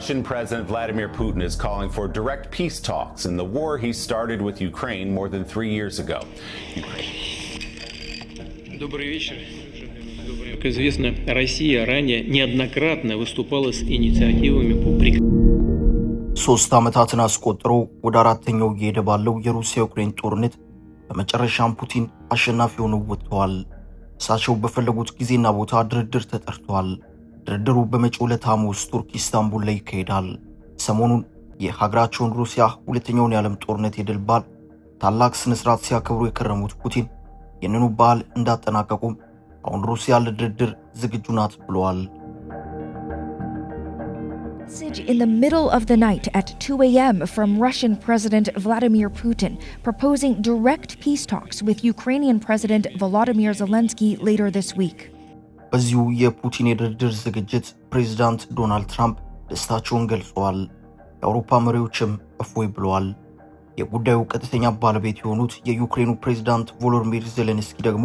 Russian President Vladimir Putin is calling for direct peace talks in the war he started with Ukraine more than 3 years ago. Добрый вечер. Как известно, Россия ранее неоднократно выступала с инициативами по прекращению. 3 ዓመታትን አስቆጥሮ ወደ አራተኛው እየሄደ ባለው የሩሲያ ዩክሬን ጦርነት በመጨረሻም ፑቲን አሸናፊ ሆነው ወጥተዋል። እሳቸው በፈለጉት ጊዜና ቦታ ድርድር ተጠርቷል። ድርድሩ በመጪው ዕለት ሐሙስ ቱርክ ኢስታንቡል ላይ ይካሄዳል። ሰሞኑን የሀገራቸውን ሩሲያ ሁለተኛውን የዓለም ጦርነት የድል በዓል ታላቅ ስነ ስርዓት ሲያከብሩ የከረሙት ፑቲን ይህንኑ በዓል እንዳጠናቀቁም አሁን ሩሲያ ለድርድር ዝግጁ ናት ብለዋል። Message in the middle of the night at 2 a.m. from Russian President Vladimir Putin, proposing direct peace talks with Ukrainian President Volodymyr Zelensky later this week. በዚሁ የፑቲን የድርድር ዝግጅት ፕሬዝዳንት ዶናልድ ትራምፕ ደስታቸውን ገልጸዋል። የአውሮፓ መሪዎችም እፎይ ብለዋል። የጉዳዩ ቀጥተኛ ባለቤት የሆኑት የዩክሬኑ ፕሬዝዳንት ቮሎዲሚር ዜሌንስኪ ደግሞ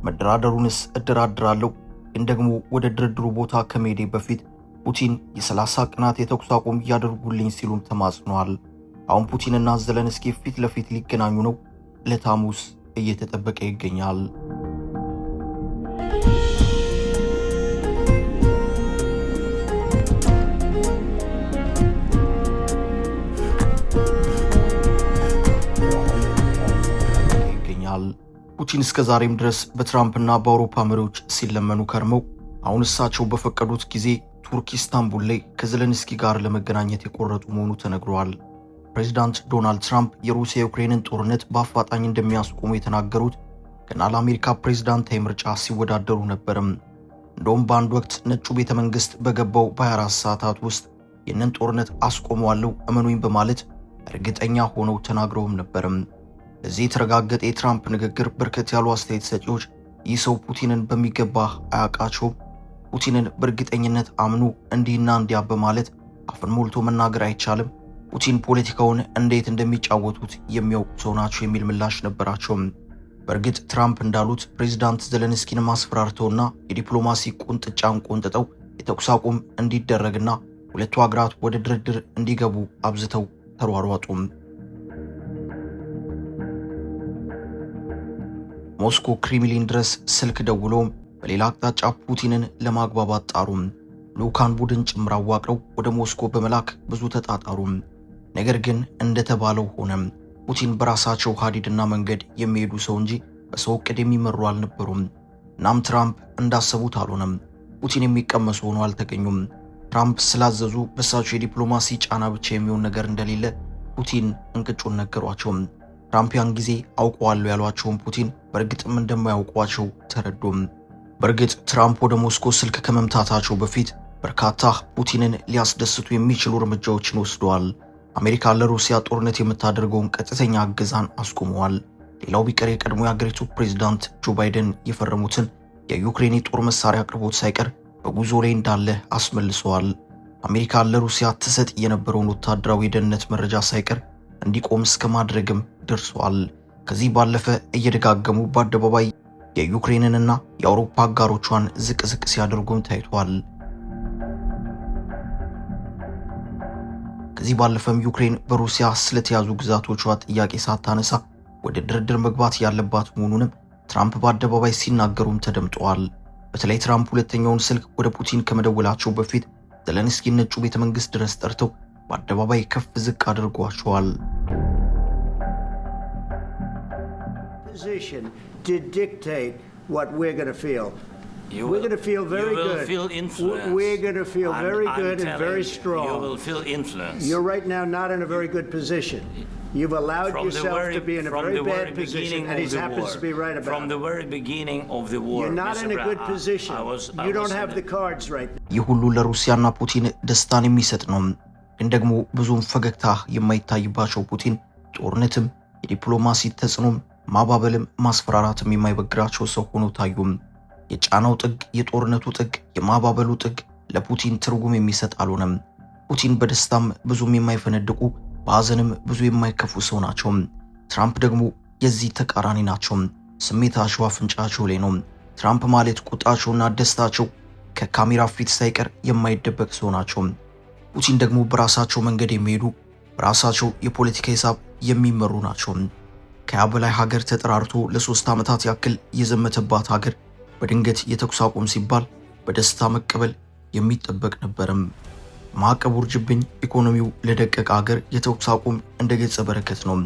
መደራደሩንስ እደራደራለሁ ግን ደግሞ ወደ ድርድሩ ቦታ ከመሄዴ በፊት ፑቲን የ30 ቀናት የተኩስ አቁም ያደርጉልኝ ሲሉም ተማጽነዋል። አሁን ፑቲንና ዜሌንስኪ ፊት ለፊት ሊገናኙ ነው። ዕለተ ሐሙስ እየተጠበቀ ይገኛል። ፑቲን እስከ ዛሬም ድረስ በትራምፕና በአውሮፓ መሪዎች ሲለመኑ ከርመው አሁን እሳቸው በፈቀዱት ጊዜ ቱርክ ኢስታንቡል ላይ ከዜሌንስኪ ጋር ለመገናኘት የቆረጡ መሆኑ ተነግሯል። ፕሬዝዳንት ዶናልድ ትራምፕ የሩሲያ ዩክሬንን ጦርነት በአፋጣኝ እንደሚያስቆሙ የተናገሩት ገና ለአሜሪካ ፕሬዝዳንታዊ ምርጫ ሲወዳደሩ ነበርም። እንደውም በአንድ ወቅት ነጩ ቤተ መንግስት በገባው በ24 ሰዓታት ውስጥ ይህንን ጦርነት አስቆመዋለሁ እመኑኝ በማለት እርግጠኛ ሆነው ተናግረውም ነበርም። ለዚህ የተረጋገጠ የትራምፕ ንግግር በርከት ያሉ አስተያየት ሰጪዎች ይህ ሰው ፑቲንን በሚገባ አያውቃቸውም፣ ፑቲንን በእርግጠኝነት አምኑ እንዲህና እንዲያ በማለት አፍን ሞልቶ መናገር አይቻልም፣ ፑቲን ፖለቲካውን እንዴት እንደሚጫወቱት የሚያውቁ ሰው ናቸው የሚል ምላሽ ነበራቸው። በእርግጥ ትራምፕ እንዳሉት ፕሬዝዳንት ዜሌንስኪን ማስፈራርተውና የዲፕሎማሲ ቁንጥጫን ቆንጥጠው የተኩስ አቁም እንዲደረግና ሁለቱ ሀገራት ወደ ድርድር እንዲገቡ አብዝተው ተሯሯጡም። ሞስኮ ክሬምሊን ድረስ ስልክ ደውሎም በሌላ አቅጣጫ ፑቲንን ለማግባባት ጣሩም። ልኡካን ቡድን ጭምር አዋቅረው ወደ ሞስኮ በመላክ ብዙ ተጣጣሩም። ነገር ግን እንደተባለው ሆነም። ፑቲን በራሳቸው ሀዲድና መንገድ የሚሄዱ ሰው እንጂ በሰው ዕቅድ የሚመሩ አልነበሩም። እናም ትራምፕ እንዳሰቡት አልሆነም። ፑቲን የሚቀመሱ ሆነው አልተገኙም። ትራምፕ ስላዘዙ በሳቸው የዲፕሎማሲ ጫና ብቻ የሚሆን ነገር እንደሌለ ፑቲን እንቅጩን ነገሯቸው። ትራምፕ ያን ጊዜ አውቀዋለሁ ያሏቸውን ፑቲን በእርግጥም እንደማያውቋቸው ተረዱም። በእርግጥ ትራምፕ ወደ ሞስኮ ስልክ ከመምታታቸው በፊት በርካታ ፑቲንን ሊያስደስቱ የሚችሉ እርምጃዎችን ወስደዋል። አሜሪካ ለሩሲያ ጦርነት የምታደርገውን ቀጥተኛ እገዛን አስቆመዋል። ሌላው ቢቀር የቀድሞ የአገሪቱ ፕሬዝዳንት ጆ ባይደን የፈረሙትን የዩክሬን የጦር መሳሪያ አቅርቦት ሳይቀር በጉዞ ላይ እንዳለ አስመልሰዋል። አሜሪካ ለሩሲያ ትሰጥ የነበረውን ወታደራዊ የደህንነት መረጃ ሳይቀር እንዲቆም እስከ ማድረግም ደርሷል። ከዚህ ባለፈ እየደጋገሙ በአደባባይ የዩክሬንንና የአውሮፓ አጋሮቿን ዝቅ ሲያደርጉም ታይቷል። ከዚህ ባለፈም ዩክሬን በሩሲያ ስለተያዙ ግዛቶቿ ጥያቄ ሳታነሳ ወደ ድርድር መግባት ያለባት መሆኑንም ትራምፕ በአደባባይ ሲናገሩም ተደምጠዋል። በተለይ ትራምፕ ሁለተኛውን ስልክ ወደ ፑቲን ከመደወላቸው በፊት ዜሌንስኪ ነጩ ቤተ መንግስት ድረስ ጠርተው በአደባባይ ከፍ ዝቅ አድርጓቸዋል። To dictate what we're going to feel. We're going to feel very good. We're going to feel very good and very strong. You will feel influence. You're right now not in a very good position. You've allowed yourself to be in a very bad position, and he happens to be right about it. From the very beginning of the war, you're not in a good position. You don't have the cards right now. ይህ ሁሉ ለሩሲያና ፑቲን ደስታን የሚሰጥ ነው። ግን ደግሞ ብዙም ፈገግታ የማይታይባቸው ፑቲን ጦርነትም የዲፕሎማሲ ተጽዕኖም ማባበልም ማስፈራራትም የማይበግራቸው ሰው ሆኖ ታዩም። የጫናው ጥግ፣ የጦርነቱ ጥግ፣ የማባበሉ ጥግ ለፑቲን ትርጉም የሚሰጥ አልሆነም። ፑቲን በደስታም ብዙም የማይፈነድቁ በሐዘንም ብዙ የማይከፉ ሰው ናቸው። ትራምፕ ደግሞ የዚህ ተቃራኒ ናቸው። ስሜታቸው አፍንጫቸው ላይ ነው። ትራምፕ ማለት ቁጣቸውና ደስታቸው ከካሜራ ፊት ሳይቀር የማይደበቅ ሰው ናቸው። ፑቲን ደግሞ በራሳቸው መንገድ የሚሄዱ በራሳቸው የፖለቲካ ሂሳብ የሚመሩ ናቸው። ከያ በላይ ሀገር ተጠራርቶ ለ3 ዓመታት ያክል የዘመተባት ሀገር በድንገት የተኩስ አቁም ሲባል በደስታ መቀበል የሚጠበቅ ነበርም። ማዕቀብ ውርጅብኝ ኢኮኖሚው ለደቀቀ ሀገር የተኩስ አቁም እንደ ገጸ በረከት ነው።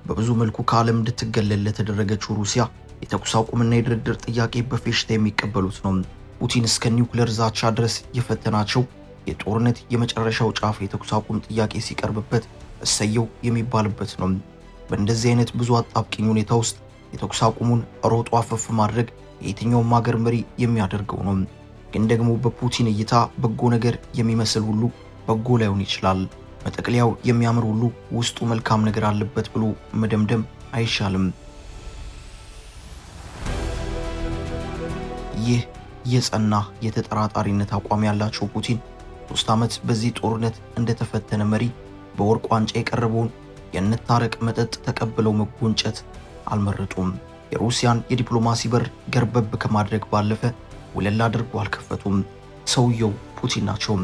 በብዙ መልኩ ከዓለም እንድትገለል ለተደረገችው ሩሲያ የተኩስ አቁምና የድርድር ጥያቄ በፌሽታ የሚቀበሉት ነው። ፑቲን እስከ ኒውክሌር ዛቻ ድረስ የፈተናቸው የጦርነት የመጨረሻው ጫፍ የተኩስ አቁም ጥያቄ ሲቀርብበት እሰየው የሚባልበት ነው። በእንደዚህ አይነት ብዙ አጣብቂኝ ሁኔታ ውስጥ የተኩስ አቁሙን ሮጦ አፈፍ ማድረግ የየትኛውም ሀገር መሪ የሚያደርገው ነው። ግን ደግሞ በፑቲን እይታ በጎ ነገር የሚመስል ሁሉ በጎ ላይሆን ይችላል። መጠቅለያው የሚያምር ሁሉ ውስጡ መልካም ነገር አለበት ብሎ መደምደም አይሻልም። ይህ የጸና የተጠራጣሪነት አቋም ያላቸው ፑቲን 3 ዓመት በዚህ ጦርነት እንደተፈተነ መሪ በወርቅ ዋንጫ የቀረበውን የንታረቅ መጠጥ ተቀብለው መጎንጨት አልመረጡም። የሩሲያን የዲፕሎማሲ በር ገርበብ ከማድረግ ባለፈ ወለል አድርገው አልከፈቱም። ሰውየው ፑቲን ናቸው።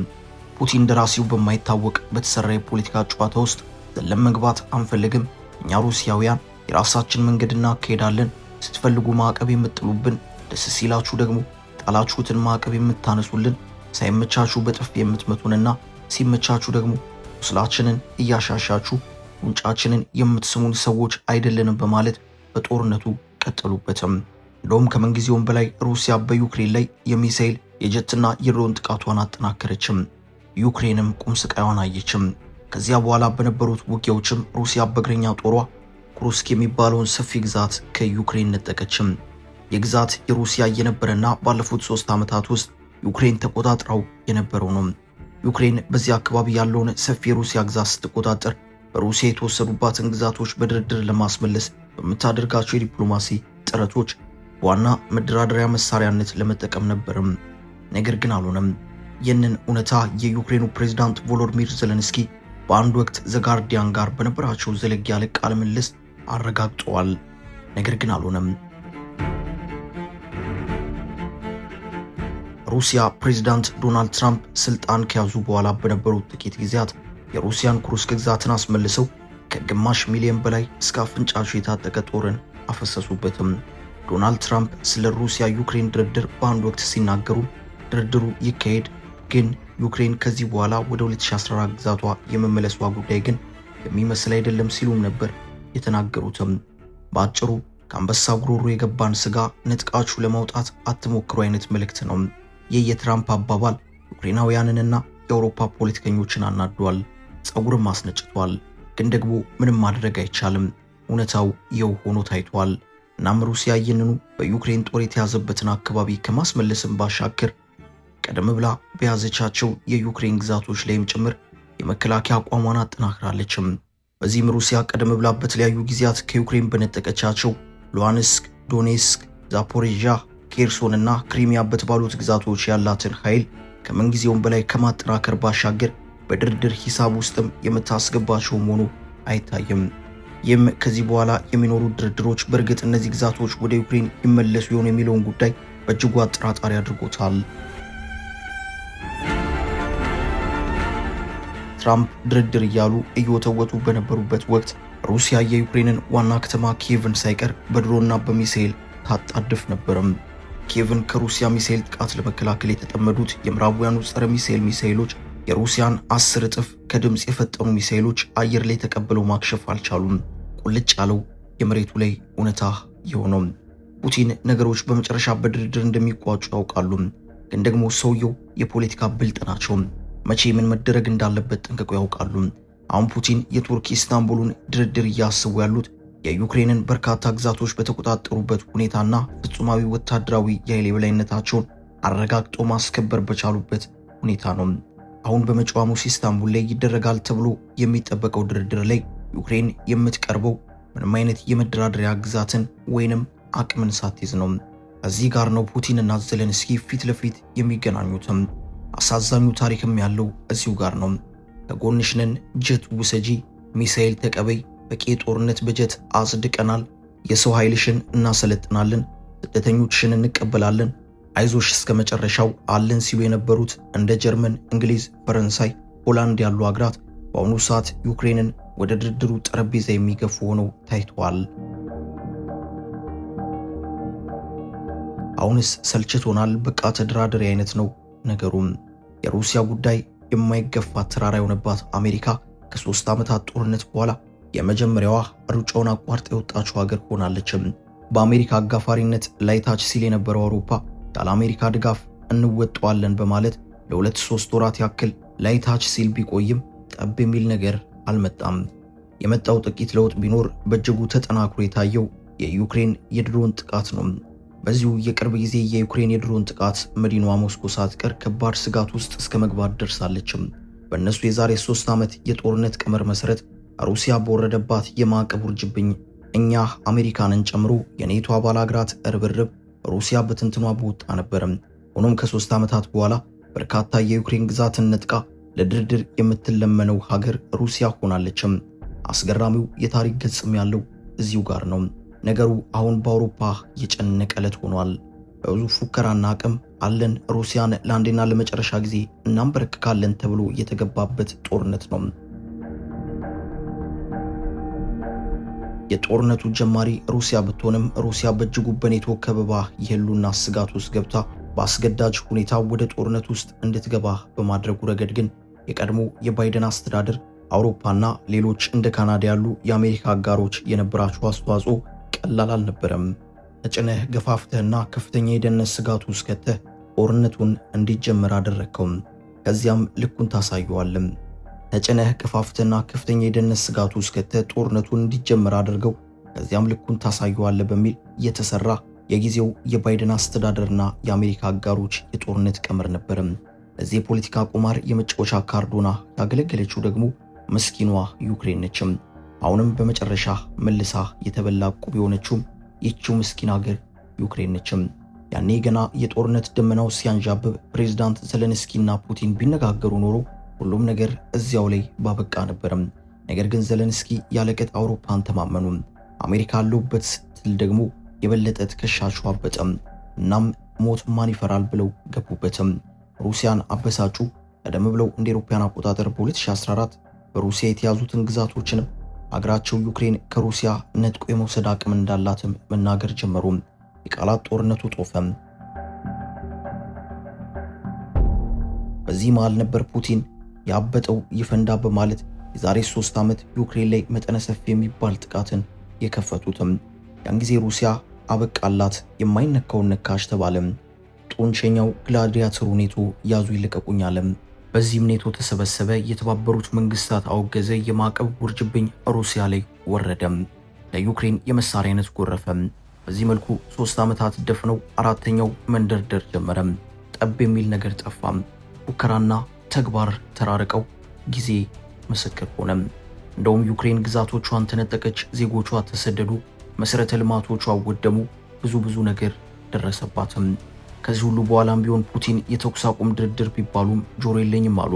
ፑቲን ደራሲው በማይታወቅ በተሰራ የፖለቲካ ጨዋታ ውስጥ ዘለም መግባት አንፈልግም፣ እኛ ሩሲያውያን የራሳችን መንገድ እናካሄዳለን፣ ስትፈልጉ ማዕቀብ የምጥሉብን፣ ደስ ሲላችሁ ደግሞ ጣላችሁትን ማዕቀብ የምታነሱልን፣ ሳይመቻችሁ በጥፍ የምትመቱንና ሲመቻችሁ ደግሞ ቁስላችንን እያሻሻችሁ ጉንጫችንን የምትስሙን ሰዎች አይደለንም በማለት በጦርነቱ ቀጠሉበትም። እንደውም ከምንጊዜውም በላይ ሩሲያ በዩክሬን ላይ የሚሳኤል የጀትና የድሮን ጥቃቷን አጠናከረችም። ዩክሬንም ቁም ስቃዩን አየችም። ከዚያ በኋላ በነበሩት ውጊያዎችም ሩሲያ በእግረኛ ጦሯ ኩርስክ የሚባለውን ሰፊ ግዛት ከዩክሬን ነጠቀችም። የግዛት የሩሲያ የነበረና ባለፉት 3 ዓመታት ውስጥ ዩክሬን ተቆጣጥራው የነበረው ነው። ዩክሬን በዚህ አካባቢ ያለውን ሰፊ የሩሲያ ግዛት ስትቆጣጠር በሩሲያ የተወሰዱባትን ግዛቶች በድርድር ለማስመለስ በምታደርጋቸው የዲፕሎማሲ ጥረቶች ዋና መደራደሪያ መሳሪያነት ለመጠቀም ነበርም። ነገር ግን አልሆነም። ይህንን እውነታ የዩክሬኑ ፕሬዝዳንት ቮሎዲሚር ዜሌንስኪ በአንድ ወቅት ዘጋርዲያን ጋር በነበራቸው ዘለግ ያለ ቃለ ምልልስ አረጋግጠዋል። ነገር ግን አልሆነም። ሩሲያ ፕሬዝዳንት ዶናልድ ትራምፕ ስልጣን ከያዙ በኋላ በነበሩት ጥቂት ጊዜያት የሩሲያን ኩርስክ ግዛትን አስመልሰው ከግማሽ ሚሊዮን በላይ እስከ አፍንጫቸው የታጠቀ ጦርን አፈሰሱበትም። ዶናልድ ትራምፕ ስለ ሩሲያ ዩክሬን ድርድር በአንድ ወቅት ሲናገሩ ድርድሩ ይካሄድ፣ ግን ዩክሬን ከዚህ በኋላ ወደ 2014 ግዛቷ የመመለሷ ጉዳይ ግን የሚመስል አይደለም ሲሉም ነበር የተናገሩትም። በአጭሩ ከአንበሳ ጉሮሮ የገባን ስጋ ነጥቃችሁ ለማውጣት አትሞክሩ አይነት መልእክት ነው። ይህ የትራምፕ አባባል ዩክሬናውያንንና የአውሮፓ ፖለቲከኞችን አናዷል፣ ጸጉርም አስነጭቷል። ግን ደግሞ ምንም ማድረግ አይቻልም። እውነታው ይኸው ሆኖ ታይቷል። እናም ሩሲያ ይህንኑ በዩክሬን ጦር የተያዘበትን አካባቢ ከማስመለስም ባሻገር ቀደም ብላ በያዘቻቸው የዩክሬን ግዛቶች ላይም ጭምር የመከላከያ አቋሟን አጠናክራለችም። በዚህም ሩሲያ ቀደም ብላ በተለያዩ ጊዜያት ከዩክሬን በነጠቀቻቸው ሉሃንስክ፣ ዶኔስክ፣ ዛፖሪዣ፣ ኬርሶን እና ክሪሚያ በተባሉት ግዛቶች ያላትን ኃይል ከምንጊዜውም በላይ ከማጠናከር ባሻገር በድርድር ሂሳብ ውስጥም የምታስገባቸው መሆኑ አይታይም። ይህም ከዚህ በኋላ የሚኖሩ ድርድሮች በእርግጥ እነዚህ ግዛቶች ወደ ዩክሬን ይመለሱ ይሆን የሚለውን ጉዳይ በእጅጉ አጠራጣሪ አድርጎታል። ትራምፕ ድርድር እያሉ እየወተወቱ በነበሩበት ወቅት ሩሲያ የዩክሬንን ዋና ከተማ ኪየቭን ሳይቀር በድሮና በሚሳኤል ታጣድፍ ነበርም። ኪየቭን ከሩሲያ ሚሳኤል ጥቃት ለመከላከል የተጠመዱት የምዕራባውያኑ ጸረ ሚሳኤል ሚሳኤሎች የሩሲያን 10 እጥፍ ከድምፅ የፈጠኑ ሚሳኤሎች አየር ላይ ተቀብለው ማክሸፍ አልቻሉም። ቁልጭ ያለው የመሬቱ ላይ እውነታ የሆነው ፑቲን ነገሮች በመጨረሻ በድርድር እንደሚቋጩ ያውቃሉ። ግን ደግሞ ሰውየው የፖለቲካ ብልጥ ናቸው። መቼ ምን መደረግ እንዳለበት ጠንቅቀው ያውቃሉ። አሁን ፑቲን የቱርክ ኢስታንቡልን ድርድር እያሰቡ ያሉት የዩክሬንን በርካታ ግዛቶች በተቆጣጠሩበት ሁኔታና ፍጹማዊ ወታደራዊ የኃይል የበላይነታቸውን አረጋግጦ ማስከበር በቻሉበት ሁኔታ ነው። አሁን በመጪው ሐሙስ ኢስታንቡል ላይ ይደረጋል ተብሎ የሚጠበቀው ድርድር ላይ ዩክሬን የምትቀርበው ምንም አይነት የመደራደሪያ ግዛትን ወይንም አቅምን ሳትይዝ ነው። እዚህ ጋር ነው ፑቲንና ዜሌንስኪ ፊት ለፊት የሚገናኙትም። አሳዛኙ ታሪክም ያለው እዚሁ ጋር ነው። ከጎንሽ ነን፣ ጀት ውሰጂ፣ ሚሳኤል ተቀበይ፣ በቂ ጦርነት በጀት አጽድቀናል፣ የሰው ኃይልሽን እናሰለጥናለን፣ ስደተኞችሽን እንቀበላለን፣ አይዞሽ እስከ መጨረሻው አለን ሲሉ የነበሩት እንደ ጀርመን፣ እንግሊዝ፣ ፈረንሳይ ሆላንድ ያሉ አገራት በአሁኑ ሰዓት ዩክሬንን ወደ ድርድሩ ጠረጴዛ የሚገፉ ሆነው ታይተዋል። አሁንስ ሰልችቶናል፣ በቃ ተደራዳሪ አይነት ነው ነገሩም። የሩሲያ ጉዳይ የማይገፋ ተራራ የሆነባት አሜሪካ ከ3 ዓመታት ጦርነት በኋላ የመጀመሪያዋ ሩጫውን አቋርጣ የወጣችው ሀገር ሆናለችም። በአሜሪካ አጋፋሪነት ላይታች ሲል የነበረው አውሮፓ ያለ አሜሪካ ድጋፍ እንወጣዋለን በማለት ለ2-3 ወራት ያክል ላይታች ሲል ቢቆይም ጠብ የሚል ነገር አልመጣም። የመጣው ጥቂት ለውጥ ቢኖር በእጅጉ ተጠናክሮ የታየው የዩክሬን የድሮን ጥቃት ነው። በዚሁ የቅርብ ጊዜ የዩክሬን የድሮን ጥቃት መዲናዋ ሞስኮ ሳትቀር ከባድ ስጋት ውስጥ እስከ መግባት ደርሳለችም። በእነሱ የዛሬ 3 ዓመት የጦርነት ቀመር መሰረት ሩሲያ በወረደባት የማዕቀብ ውርጅብኝ እኛ አሜሪካንን ጨምሮ የኔቶ አባል አገራት ርብርብ ሩሲያ በትንትኗ በወጣ ነበር። ሆኖም ከ3 ዓመታት በኋላ በርካታ የዩክሬን ግዛትን ነጥቃ ለድርድር የምትለመነው ሀገር ሩሲያ ሆናለችም። አስገራሚው የታሪክ ገጽም ያለው እዚሁ ጋር ነው። ነገሩ አሁን በአውሮፓ የጨነቀ ዕለት ሆኗል። በብዙ ፉከራና አቅም አለን ሩሲያን ለአንዴና ለመጨረሻ ጊዜ እናንበረክካለን ተብሎ የተገባበት ጦርነት ነው። የጦርነቱ ጀማሪ ሩሲያ ብትሆንም ሩሲያ በእጅጉ በኔቶ ከበባ የህልውና ስጋት ውስጥ ገብታ በአስገዳጅ ሁኔታ ወደ ጦርነት ውስጥ እንድትገባ በማድረጉ ረገድ ግን የቀድሞ የባይደን አስተዳደር አውሮፓና ሌሎች እንደ ካናዳ ያሉ የአሜሪካ አጋሮች የነበራቸው አስተዋጽኦ ቀላል አልነበረም። ተጭነህ ገፋፍተህና ከፍተኛ የደህንነት ስጋት ውስጥ ከተህ ጦርነቱን እንዲጀመር አደረግከው። ከዚያም ልኩን ታሳየዋለህ። ተጭነህ ገፋፍተህና ከፍተኛ የደህንነት ስጋት ውስጥ ከተህ ጦርነቱን እንዲጀመር አድርገው ከዚያም ልኩን ታሳየዋለህ በሚል የተሰራ የጊዜው የባይደን አስተዳደርና የአሜሪካ አጋሮች የጦርነት ቀመር ነበር። ለዚህ የፖለቲካ ቁማር የመጫወቻ ካርዶና ያገለገለችው ደግሞ ምስኪኗ ዩክሬን ነች። አሁንም በመጨረሻ መልሳ የተበላ ቁብ የሆነችው ይህችው ምስኪን ሀገር ዩክሬን ነች። ያኔ ገና የጦርነት ደመናው ሲያንዣብብ ፕሬዝዳንት ዘለንስኪና ፑቲን ቢነጋገሩ ኖሮ ሁሉም ነገር እዚያው ላይ ባበቃ ነበር። ነገር ግን ዘለንስኪ ያለቀጥ አውሮፓን ተማመኑ። አሜሪካ አለውበት ስትል ደግሞ የበለጠ ትከሻቸው አበጠም። እናም ሞት ማን ይፈራል ብለው ገቡበትም። ሩሲያን አበሳጩ። ቀደም ብለው እንደ አውሮፓውያን አቆጣጠር በ2014 በሩሲያ የተያዙትን ግዛቶችንም አገራቸው ዩክሬን ከሩሲያ ነጥቆ የመውሰድ አቅም እንዳላትም መናገር ጀመሩ። የቃላት ጦርነቱ ጦፈም። በዚህ መሃል ነበር ፑቲን ያበጠው ይፈንዳ በማለት የዛሬ 3 ዓመት ዩክሬን ላይ መጠነ ሰፊ የሚባል ጥቃትን የከፈቱትም። ያን ጊዜ ሩሲያ አበቃላት፣ የማይነካውን ነካሽ ተባለም። ጦንቸኛው ግላዲያተሩ ኔቶ ያዙ ይልቀቁኛለም። በዚህም ኔቶ ተሰበሰበ፣ የተባበሩት መንግስታት አወገዘ፣ የማዕቀብ ውርጅብኝ ሩሲያ ላይ ወረደም፣ ለዩክሬን የመሳሪያ አይነት ጎረፈም። በዚህ መልኩ 3 ዓመታት ደፍነው አራተኛው መንደርደር ጀመረም። ጠብ የሚል ነገር ጠፋም። ፉከራና ተግባር ተራርቀው ጊዜ ምስክር ሆነም። እንደውም ዩክሬን ግዛቶቿን ተነጠቀች፣ ዜጎቿ ተሰደዱ፣ መሰረተ ልማቶቿ ወደሙ፣ ብዙ ነገር ደረሰባትም። ከዚህ ሁሉ በኋላም ቢሆን ፑቲን የተኩስ አቁም ድርድር ቢባሉም ጆሮ የለኝም አሉ።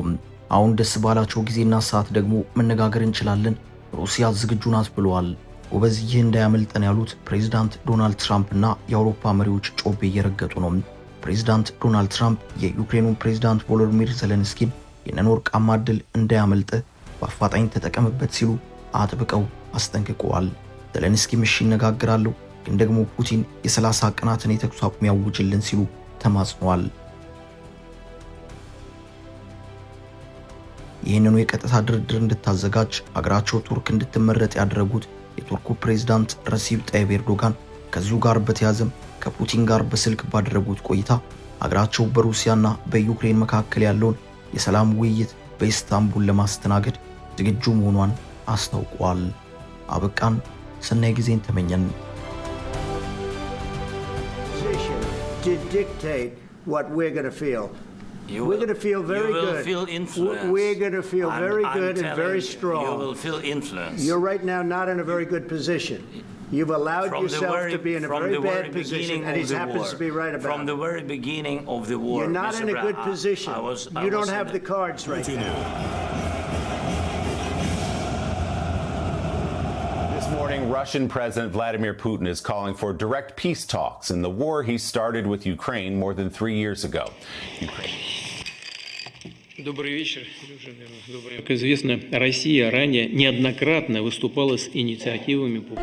አሁን ደስ ባላቸው ጊዜና ሰዓት ደግሞ መነጋገር እንችላለን፣ ሩሲያ ዝግጁ ናት ብለዋል። ወበዝ ይህ እንዳያመልጠን ያሉት ፕሬዝዳንት ዶናልድ ትራምፕ እና የአውሮፓ መሪዎች ጮቤ እየረገጡ ነው። ፕሬዝዳንት ዶናልድ ትራምፕ የዩክሬኑን ፕሬዝዳንት ቮሎዲሚር ዘለንስኪን የነን ወርቃማ ዕድል እንዳያመልጥ በአፋጣኝ ተጠቀምበት ሲሉ አጥብቀው አስጠንቅቀዋል። ዘለንስኪ እሺ ይነጋገራሉ፣ ግን ደግሞ ፑቲን የ30 ቀናትን የተኩስ አቁም ያውጅልን ሲሉ ተማጽነዋል። ይህንኑ የቀጥታ ድርድር እንድታዘጋጅ አገራቸው ቱርክ እንድትመረጥ ያደረጉት የቱርኩ ፕሬዝዳንት ረሲብ ጣይብ ኤርዶጋን ከዚሁ ጋር በተያዘም ከፑቲን ጋር በስልክ ባደረጉት ቆይታ አገራቸው በሩሲያና በዩክሬን መካከል ያለውን የሰላም ውይይት በኢስታንቡል ለማስተናገድ ዝግጁ መሆኗን አስታውቀዋል። አበቃን። ሰናይ ጊዜን ተመኘን። To dictate what we're going to feel. We're going to feel very good. You will feel influence. We're going to feel very good and very strong. You will feel influence. You're right now not in a very good position. You've allowed yourself to be in a very bad position, and he happens to be right about it. From the very beginning of the war, you're not in a good position. You don't have the cards right now. This morning, Russian President Vladimir Putin is calling for direct peace talks in the war he started with Ukraine more than 3 years ago. Ukraine. Добрый вечер. Как известно, Россия ранее неоднократно выступала с инициативами по